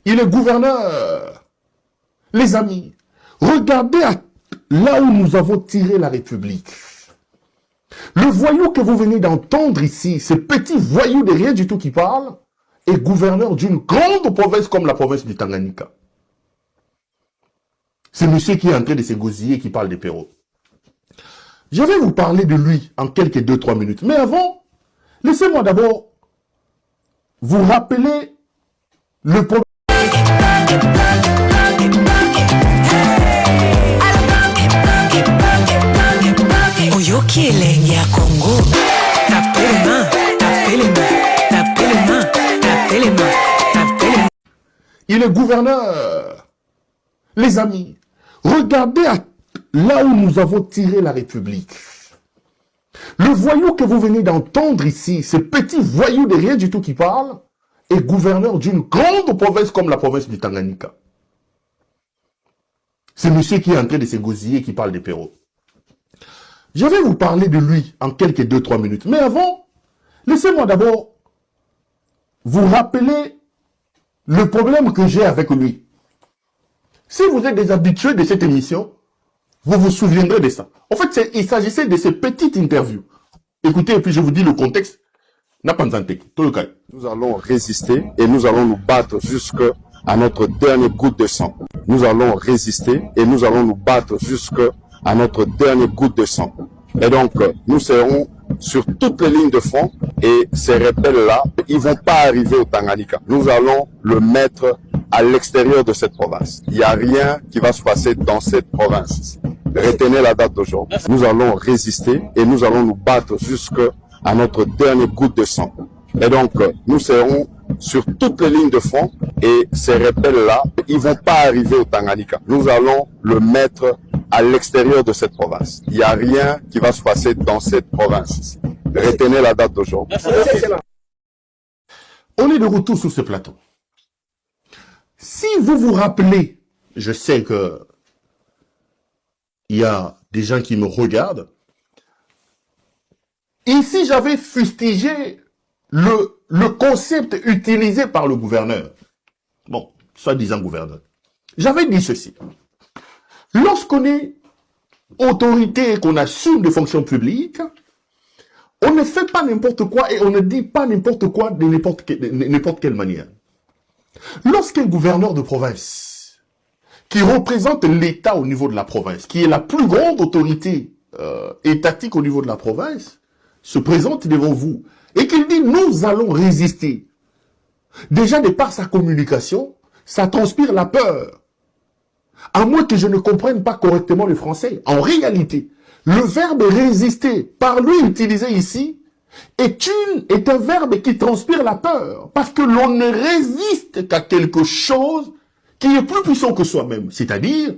Il est gouverneur. Les amis, regardez là où nous avons tiré la République. Le voyou que vous venez d'entendre ici, ce petit voyou de rien du tout qui parle, est gouverneur d'une grande province comme la province du Tanganyika. C'est monsieur qui est en train de s'égosiller et qui parle des Perrault. Je vais vous parler de lui en quelques 2-3 minutes. Mais avant, laissez-moi d'abord vous rappeler le problème. Oyoki elenge ya Congo. Tapelema. Il est gouverneur. Les amis, regardez là où nous avons tiré la République. Le voyou que vous venez d'entendre ici, ce petit voyou de rien du tout qui parle, est gouverneur d'une grande province comme la province du Tanganyika. C'est monsieur qui est en train de s'égosiller et qui parle des Perrault. Je vais vous parler de lui en quelques 2-3 minutes. Mais avant, laissez-moi d'abord vous rappeler le problème que j'ai avec lui. Si vous êtes des habitués de cette émission, vous vous souviendrez de ça. En fait, il s'agissait de ces petites interviews. Écoutez, et puis je vous dis le contexte. Nous allons résister et nous allons nous battre jusqu'à notre dernière goutte de sang. Nous allons résister et nous allons nous battre jusqu'à notre dernière goutte de sang. Et donc, nous serons sur toutes les lignes de front et ces rebelles-là, ils ne vont pas arriver au Tanganyika. Nous allons le mettre à l'extérieur de cette province. Il n'y a rien qui va se passer dans cette province. Retenez la date d'aujourd'hui. Nous allons résister et nous allons nous battre jusqu'à notre dernière goutte de sang. Et donc, nous serons sur toutes les lignes de front et ces rebelles-là, ils ne vont pas arriver au Tanganyika. Nous allons le mettre à l'extérieur de cette province. Il n'y a rien qui va se passer dans cette province. Retenez la date d'aujourd'hui. On est de retour sur ce plateau. Si vous vous rappelez, je sais que il y a des gens qui me regardent. Ici, j'avais fustigé le concept utilisé par le gouverneur. Bon, soi-disant gouverneur. J'avais dit ceci. Lorsqu'on est autorité et qu'on assume des fonctions publiques, on ne fait pas n'importe quoi et on ne dit pas n'importe quoi de n'importe quelle manière. Lorsqu'un gouverneur de province qui représente l'État au niveau de la province, qui est la plus grande autorité étatique au niveau de la province, se présente devant vous et qu'il dit « nous allons résister ». Déjà, de par sa communication, ça transpire la peur. À moins que je ne comprenne pas correctement le français. En réalité, le verbe « résister », par lui utilisé ici, est un verbe qui transpire la peur. Parce que l'on ne résiste qu'à quelque chose qui est plus puissant que soi-même. C'est-à-dire,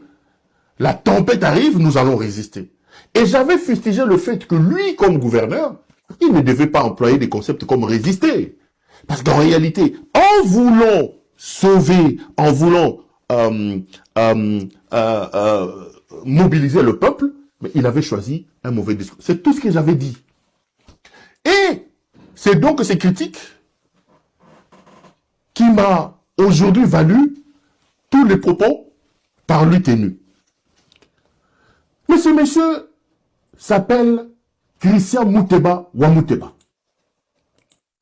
la tempête arrive, nous allons résister. Et j'avais fustigé le fait que lui, comme gouverneur, il ne devait pas employer des concepts comme résister. Parce qu'en réalité, en voulant sauver, en voulant mobiliser le peuple, mais il avait choisi un mauvais discours. C'est tout ce que j'avais dit. Et c'est donc ces critiques qui m'a aujourd'hui valu tous les propos par lui tenus. Mais ce monsieur s'appelle Christian Mouteba Wamuteba.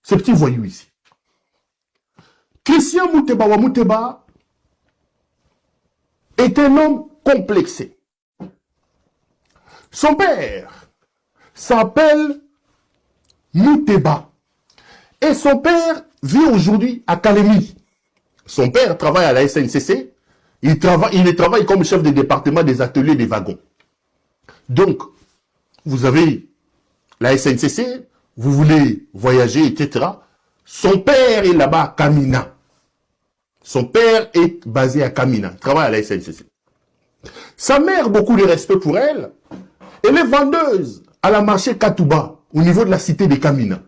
Ce petit voyou ici. Christian Mouteba Wamuteba est un homme complexé. Son père s'appelle Mouteba. Et son père vit aujourd'hui à Kalemi. Son père travaille à la SNCC. Il travaille comme chef de département des ateliers des wagons. Donc, vous avez la SNCC, vous voulez voyager, etc. Son père est là-bas à Kamina. Son père est basé à Kamina. Il travaille à la SNCC. Sa mère, beaucoup de respect pour elle. Elle est vendeuse à la marché Katouba, au niveau de la cité de Kamina.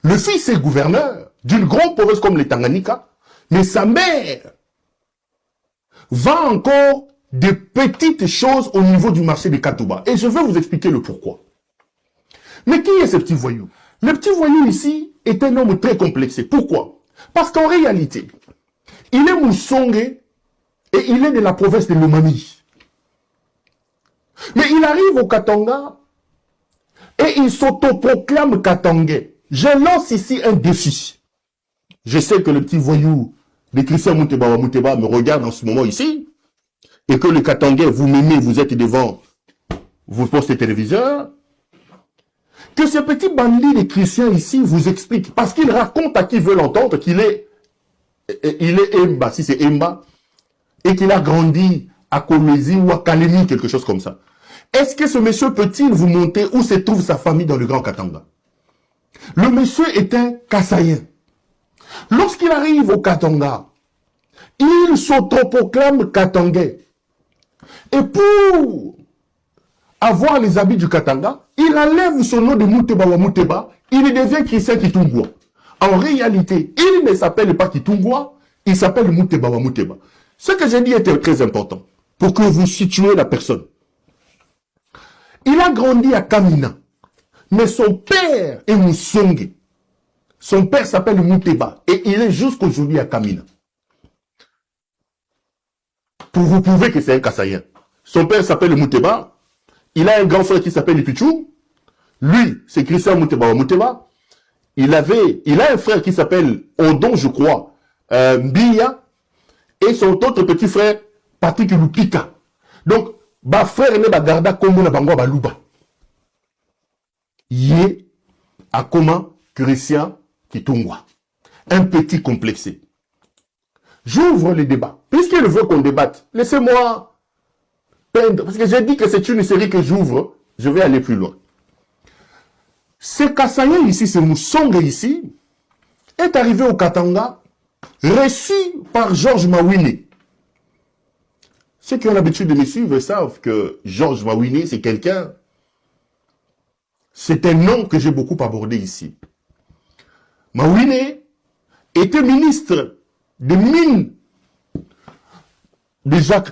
Le fils est gouverneur d'une grande province comme le Tanganyika, mais sa mère vend encore des petites choses au niveau du marché de Katouba. Et je vais vous expliquer le pourquoi. Mais qui est ce petit voyou? Le petit voyou ici est un homme très complexé. Pourquoi? Parce qu'en réalité, il est Moussongé et il est de la province de Lomami. Mais il arrive au Katanga et il s'autoproclame Katangais. Je lance ici un défi. Je sais que le petit voyou de Christian Mouteba me regarde en ce moment ici et que le Katangais, vous m'aimez, vous êtes devant vos postes téléviseurs. Que ce petit bandit de Christian ici vous explique, parce qu'il raconte à qui veut l'entendre qu'il est, Emba, si c'est Emba, et qu'il a grandi à Kolwezi ou à Kalemi, quelque chose comme ça. Est-ce que ce monsieur peut-il vous montrer où se trouve sa famille dans le Grand Katanga? Le monsieur est un Kassaïen. Lorsqu'il arrive au Katanga, il s'autoproclame Katangais. Et pour avoir les habits du Katanga, il enlève son nom de Mouteba ou Mouteba, il devient Christian Kitungwa. En réalité, il ne s'appelle pas Kitungwa, il s'appelle Mouteba ou Mouteba. Ce que j'ai dit était très important, pour que vous situez la personne. Il a grandi à Kamina, mais son père est Moussongue. Son père s'appelle Mouteba, et il est jusqu'aujourd'hui à Kamina. Pour vous prouver que c'est un Kassaïen. Son père s'appelle Mouteba, il a un grand frère qui s'appelle Ipichou. Lui, c'est Christian Mouteba. Il a un frère qui s'appelle Odon, je crois, Mbia. Et son autre petit frère, Patrick Lupika. Donc, ma frère est Garda Kombo na Bangwa Baluba. Yé, Akoma, Christian Kitungwa. Un petit complexé. J'ouvre le débat. Puisqu'il veut qu'on débatte, laissez-moi peindre, parce que j'ai dit que c'est une série que j'ouvre, je vais aller plus loin. Ce Kassaïen ici, ce Moussongue ici, est arrivé au Katanga, reçu par Georges Mawine. Ceux qui ont l'habitude de me suivre savent que Georges Mawine, c'est quelqu'un, c'est un nom que j'ai beaucoup abordé ici. Mawine était ministre des mines de Jacques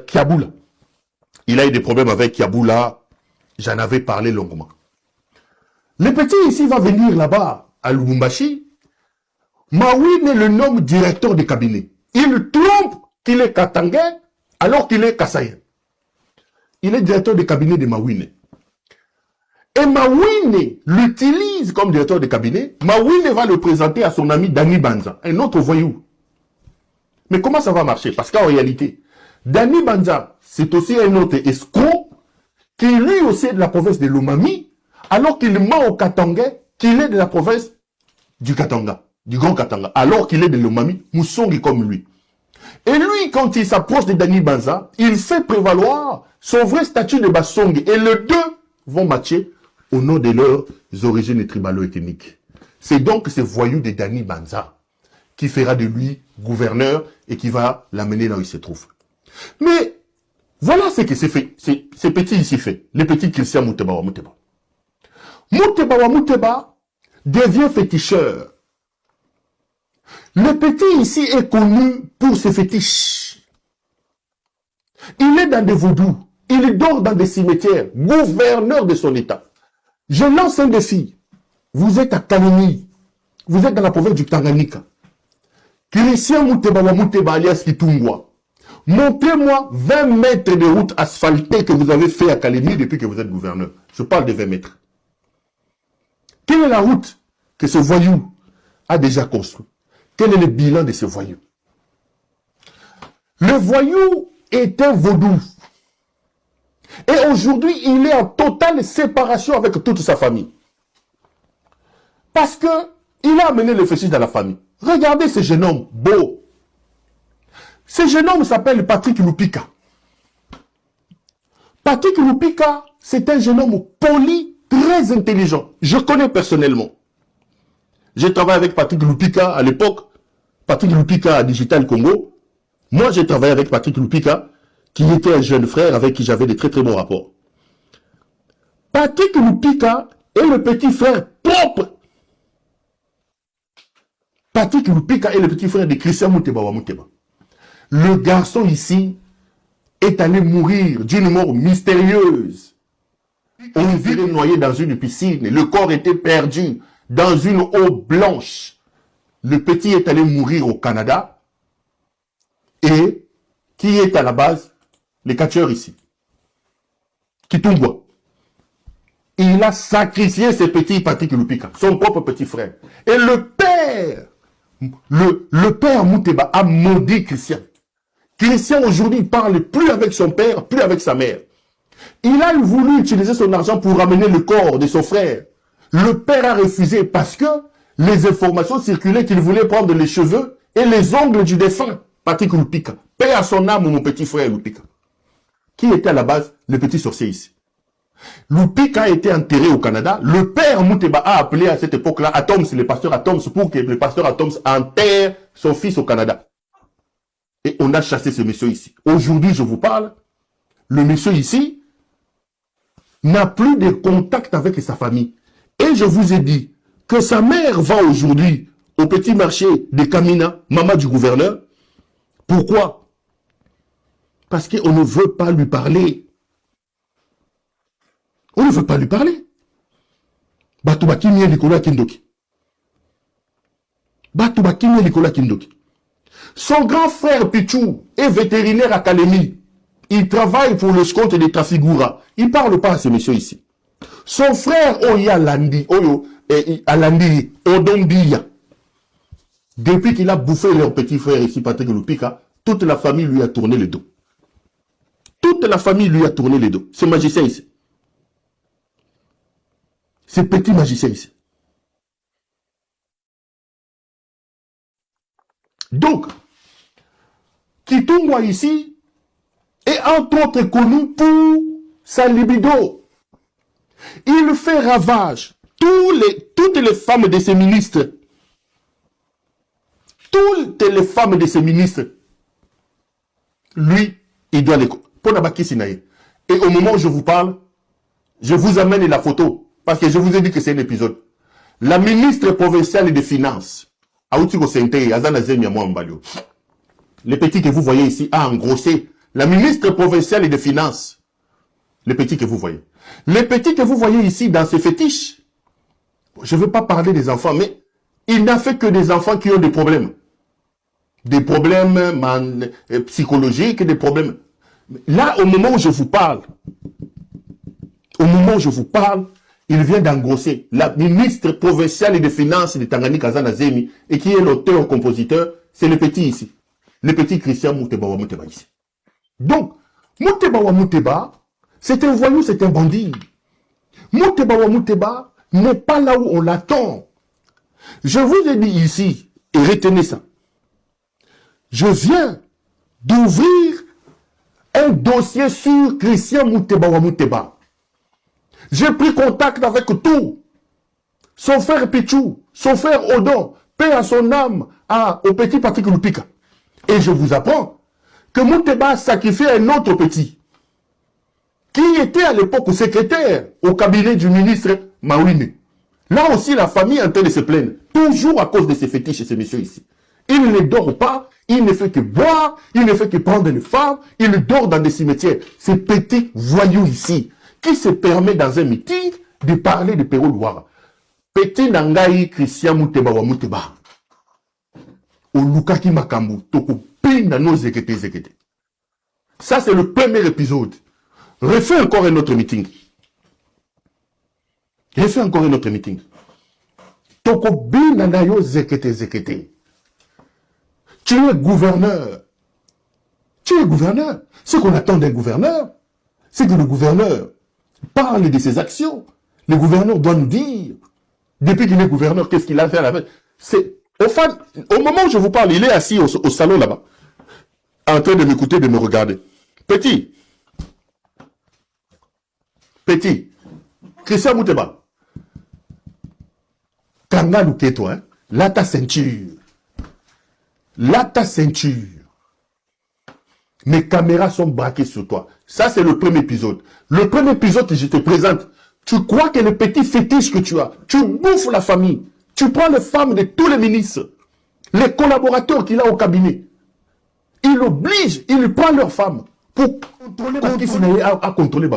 Kiaboula. Il a eu des problèmes avec Kiaboula. J'en avais parlé longuement. Le petit ici va venir là-bas, à Lubumbashi. Mawine le nomme directeur de cabinet. Il trompe qu'il est Katangais alors qu'il est Kassaïen. Il est directeur de cabinet de Mawine. Et Mawine l'utilise comme directeur de cabinet. Mawine va le présenter à son ami Dani Banza, un autre voyou. Mais comment ça va marcher? Parce qu'en réalité, Dani Banza, c'est aussi un autre escroc qui lui aussi est de la province de Lomami, alors qu'il ment au Katangais qu'il est de la province du Katanga, du Grand Katanga, alors qu'il est de Lomami, Moussongi comme lui. Et lui, quand il s'approche de Dani Banza, il fait prévaloir son vrai statut de Bassongi. Et les deux vont matcher au nom de leurs origines tribalo-ethniques. C'est donc ce voyou de Dani Banza qui fera de lui gouverneur et qui va l'amener là où il se trouve. Mais voilà ce que c'est fait, ces petits ici fait, les petits Christian Mouteba. Mouteba devient féticheur. Le petit ici est connu pour ses fétiches. Il est dans des vaudous, il dort dans des cimetières, gouverneur de son état. Je lance un défi. Vous êtes à Kalemi, vous êtes dans la province du Tanganyika. Christian Mouteba alias Kitungwa. Montrez-moi 20 mètres de route asphaltée que vous avez fait à Kalemi depuis que vous êtes gouverneur. Je parle de 20 mètres. Quelle est la route que ce voyou a déjà construite? Quel est le bilan de ce voyou? Le voyou est un vaudou. Et aujourd'hui, il est en totale séparation avec toute sa famille. Parce que il a amené le fétiche dans la famille. Regardez ce jeune homme beau. Ce jeune homme s'appelle Patrick Lupika. Patrick Lupika, c'est un jeune homme poli, très intelligent. Je connais personnellement. J'ai travaillé avec Patrick Lupika à l'époque. Patrick Lupika à Digital Congo. Moi, j'ai travaillé avec Patrick Lupika, qui était un jeune frère avec qui j'avais de très très bons rapports. Patrick Lupika est le petit frère propre. Patrick Lupika est le petit frère de Christian Mouteba. Le garçon ici est allé mourir d'une mort mystérieuse. On virait noyé dans une piscine. Le corps était perdu dans une eau blanche. le petit est allé mourir au Canada. Et qui est à la base? Les catcheurs ici. Kitungwa. Il a sacrifié ses petits Patrick Lupika, son propre petit frère. Et le père Mouteba a maudit Christian. Christian aujourd'hui parle plus avec son père, plus avec sa mère. Il a voulu utiliser son argent pour ramener le corps de son frère. Le père a refusé parce que les informations circulaient qu'il voulait prendre les cheveux et les ongles du défunt Patrick Lupika. Paix à son âme, mon petit frère Lupika. Qui était à la base le petit sorcier ici. Lupika a été enterré au Canada. Le père Mouteba a appelé à cette époque-là Atoms, le pasteur Atoms, pour que le pasteur Atoms enterre son fils au Canada. Et on a chassé ce monsieur ici. Aujourd'hui, je vous parle, le monsieur ici n'a plus de contact avec sa famille. Et je vous ai dit que sa mère va aujourd'hui au petit marché de Kamina, maman du gouverneur. Pourquoi? Parce qu'on ne veut pas lui parler. On ne veut pas lui parler. Batubaki Mie Nicolas Kindoki. Batubaki Mie Nicolas Kindoki. Son grand frère Pichou est vétérinaire à Kalemi. Il travaille pour le compte de Trafigura. Il ne parle pas à ce monsieur ici. Son frère Oya Landi, Alandi, Odombiya. Depuis qu'il a bouffé leur petit frère ici, Patrick Lupika, toute la famille lui a tourné le dos. Toute la famille lui a tourné le dos. Ce magicien ici. Ce petit magicien ici. Donc, Kitungwa ici est entre autres connu pour sa libido. Il fait ravage. Toutes les femmes de ses ministres. Toutes les femmes de ses ministres. Lui, il doit les... Et au moment où je vous parle, je vous amène la photo. Parce que je vous ai dit que c'est un épisode. La ministre provinciale des Finances, le petit que vous voyez ici a engrossé. La ministre provinciale des Finances, le petit que vous voyez. Le petit que vous voyez ici dans ces fétiches, je ne veux pas parler des enfants, mais il n'a fait que des enfants qui ont des problèmes. Des problèmes psychologiques, des problèmes. Là, au moment où je vous parle, il vient d'engrosser la ministre provinciale des Finances de Tanganyika Zanazemi et qui est l'auteur-compositeur, c'est le petit ici. Le petit Christian Mouteba wa Mouteba ici. Donc, Mouteba wa Mouteba, c'est un voyou, c'est un bandit. Mouteba wa Mouteba n'est pas là où on l'attend. Je vous ai dit ici, et retenez ça, je viens d'ouvrir un dossier sur Christian Mouteba wa Mouteba. J'ai pris contact avec tout. Son frère Pichou, son frère Odon, paix à son âme, au petit Patrick Lupika. Et je vous apprends que Mouteba a sacrifié un autre petit, qui était à l'époque secrétaire au cabinet du ministre Mawine. Là aussi, la famille est en train de se plaindre, toujours à cause de ces fétiches, ces messieurs ici. Il ne dort pas, il ne fait que boire, il ne fait que prendre les femmes, il dort dans des cimetières. Ces petits voyous ici, qui se permet dans un meeting de parler de Péro Louara. Petit Nangaï Christian Mouteba wa Mouteba. Au Lukaki Makambu, Toko Pina no Zekete Zekete. Ça, c'est le premier épisode. Refais encore un autre meeting. Refais encore un autre meeting. Toko Pina no Zekete Zekete. Tu es gouverneur. Tu es gouverneur. Ce qu'on attend d'un gouverneur, c'est que le gouverneur parle de ses actions. Le gouverneur doit nous dire, depuis qu'il est gouverneur, qu'est-ce qu'il a fait à la fin. C'est, au moment où je vous parle, il est assis au salon là-bas, en train de m'écouter, de me regarder. Petit, Christian Mouteba, Kanga Louké, toi, hein? Là ta ceinture. Mes caméras sont braquées sur toi. Ça, c'est le premier épisode. Le premier épisode, je te présente. Tu crois que le petit fétiche que tu as, tu bouffes la famille. Tu prends les femmes de tous les ministres, les collaborateurs qu'il a au cabinet. Il oblige, il prend leurs femmes pour contrôler à contrôler.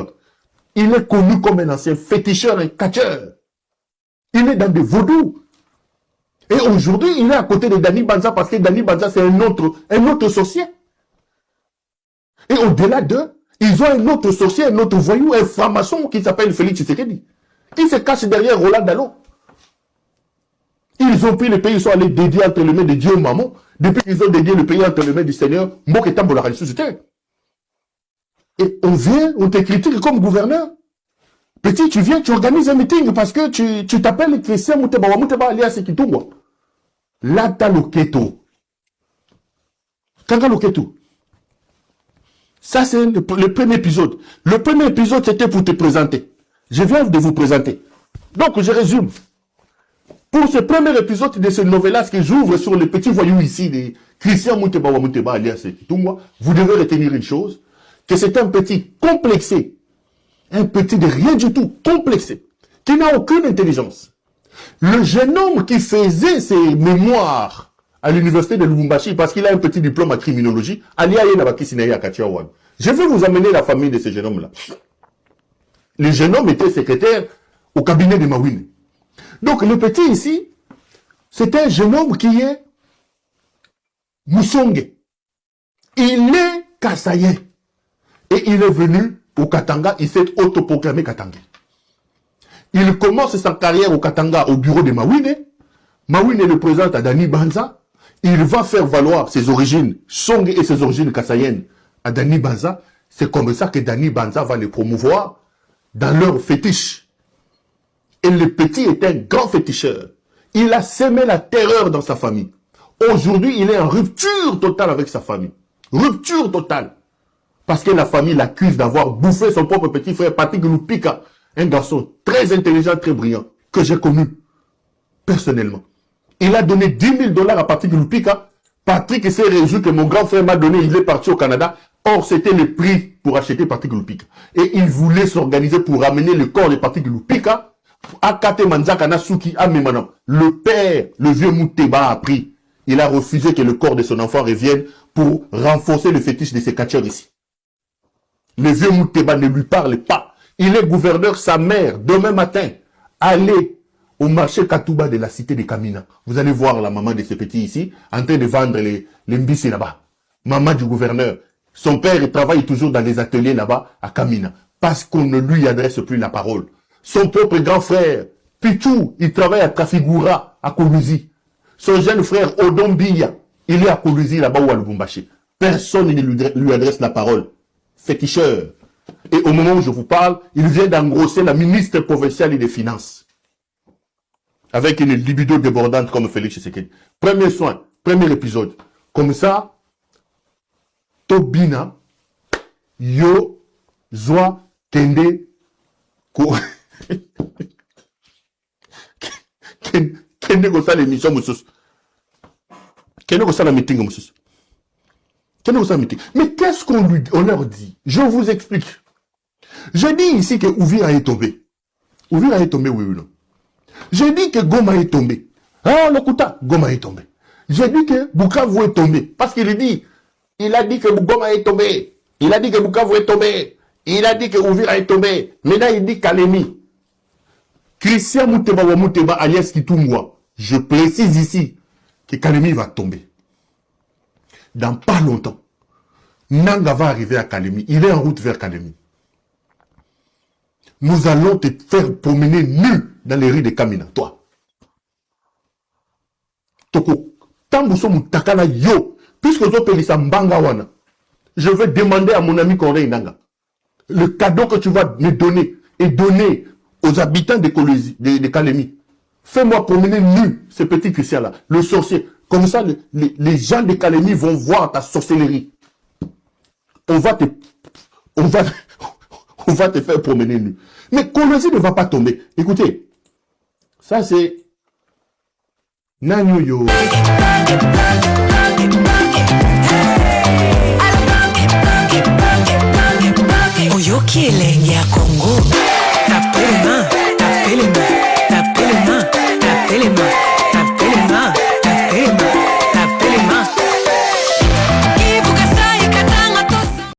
Il est connu comme un ancien féticheur, un catcheur. Il est dans des vaudous. Et aujourd'hui, il est à côté de Dani Banza parce que Dani Banza, c'est un autre sorcier. Et au-delà d'eux, ils ont un autre sorcier, un autre voyou, un franc-maçon qui s'appelle Félix Tshisekedi, qui se cache derrière Roland Dallon. Ils ont pris le pays, ils sont allés dédier entre les mains de Dieu Maman. Depuis qu'ils ont dédié le pays entre les mains du Seigneur, Moketambo la ressuscité. Et on vient, on te critique comme gouverneur. Petit, tu viens, tu organises un meeting parce que tu t'appelles Christian Mouteba alias Kitungwa. Là, t'as le keto. Kanga le keto. Ça, c'est le premier épisode. Le premier épisode, c'était pour te présenter. Je viens de vous présenter. Donc, je résume. Pour ce premier épisode de ce novelas que j'ouvre sur les petits voyous ici, de Christian Mouteba alias Kitungwa, vous devez retenir une chose, que c'est un petit complexé, un petit de rien du tout, complexé, qui n'a aucune intelligence. Le jeune homme qui faisait ses mémoires à l'université de Lubumbashi, parce qu'il a un petit diplôme en criminologie, je vais vous amener la famille de ce jeune homme-là. Le jeune homme était secrétaire au cabinet de Mawine. Donc le petit ici, c'est un jeune homme qui est Moussongue. Il est Kassayen. Et il est venu au Katanga, il s'est autoproclamé Katanga. Il commence sa carrière au Katanga au bureau de Mawine. Mawine le présente à Dani Banza. Il va faire valoir ses origines Song et ses origines kassayennes à Dani Banza. C'est comme ça que Dani Banza va les promouvoir dans leur fétiche. Et le petit est un grand féticheur. Il a semé la terreur dans sa famille. Aujourd'hui, il est en rupture totale avec sa famille. Rupture totale. Parce que la famille l'accuse d'avoir bouffé son propre petit frère, Patrick Lupika, un garçon très intelligent, très brillant, que j'ai connu personnellement. Il a donné 10 000 $ à Patrick Lupika. Patrick s'est réjoui que mon grand frère m'a donné, il est parti au Canada. Or, c'était le prix pour acheter Patrick Lupika. Et il voulait s'organiser pour ramener le corps de Patrick Lupika à Kate Manzaka Nasuki à Memana. Le père, le vieux Mouteba a pris. Il a refusé que le corps de son enfant revienne pour renforcer le fétiche de ses catcheurs ici. Le vieux Mouteba ne lui parle pas. Il est gouverneur, sa mère, demain matin, allez au marché Katouba de la cité de Kamina. Vous allez voir la maman de ce petit ici, en train de vendre les mbissi là-bas. Maman du gouverneur. Son père travaille toujours dans les ateliers là-bas à Kamina. Parce qu'on ne lui adresse plus la parole. Son propre grand frère, Pichou, il travaille à Trafigura, à Koluzi. Son jeune frère, Odombiya, il est à Koluzi là-bas ou à Lubumbashi. Personne ne lui adresse la parole. Féticheur. Et au moment où je vous parle, il vient d'engrosser la ministre provinciale des Finances. Avec une libido débordante comme Félix Tshisekedi. Premier soin, premier épisode. Comme ça, Tobina, Yo, Zoa, Kende, Ko... Kende ko sa l'émission, monsieur. Kende ko sa la meeting, monsieur. Mais qu'est-ce qu'on leur dit? Je vous explique. Je dis ici que Ouvira est tombé. Ouvira est tombé, oui ou non? Je dis que Goma est tombé. Ah, Lokuta, Goma est tombé. Je dis que Bukavu est tombé. Parce qu'il dit, il a dit que Goma est tombé. Il a dit que Bukavu est tombé. Il a dit que Ouvira est tombé. Maintenant, il dit Kalemi. Christian Mouteba alias Kitungwa. Je précise ici que Kalemi va tomber. Dans pas longtemps, Nanga va arriver à Kalemi. Il est en route vers Kalemi. Nous allons te faire promener nu dans les rues de Kamina, toi. Toko, Tambuso Moutakana yo, puisque vous avez Mbanga wana, je vais demander à mon ami Corneille Nanga, le cadeau que tu vas me donner et donner aux habitants de Kalemi. Fais-moi promener nu ce petit Christian-là, le sorcier. Comme ça, les gens de Kalemi vont voir ta sorcellerie. On va te faire promener nu. Mais Kolosi ne va pas tomber. Écoutez, ça c'est Nanyoyo. Oyoki elengi ya Congo. Tapelema, tapelema, tapelema, tapelema.